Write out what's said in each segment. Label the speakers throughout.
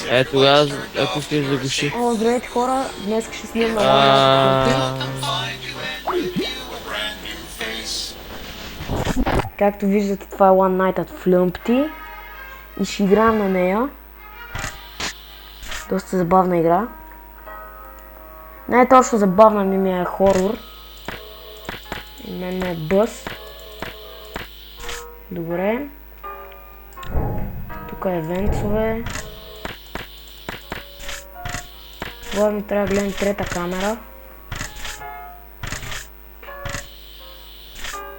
Speaker 1: Е, тогава, ако искаш да гуши.
Speaker 2: О, здравейте хора, днес ще снимам на One Night Както виждате, това е One Night at Flumpty и ще играем на нея. Доста забавна игра. Не е точно забавна, ми е хорор. И мен е бъс. Добре. Тук е евентове. Главно трябва да гледам трета камера.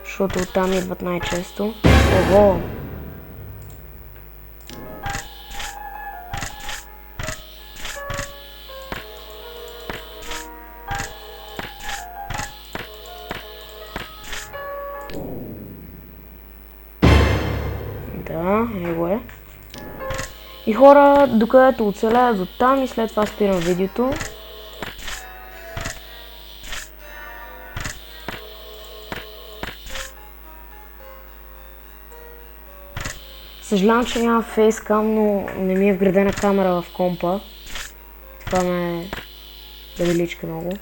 Speaker 2: Защото оттам идват най-често. Ого! Да, его е. И хора, докъдето оцелея до там и след това спирам видеото. Съжалявам, че няма фейскам, но не ми е вградена камера в компа. Това ме беличка много.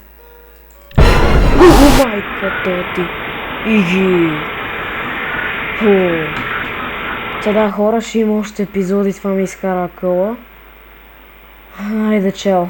Speaker 2: О, майката ти! Иги! Да, хора, ще има още епизоди, това ми изкара къла. Айде, чао!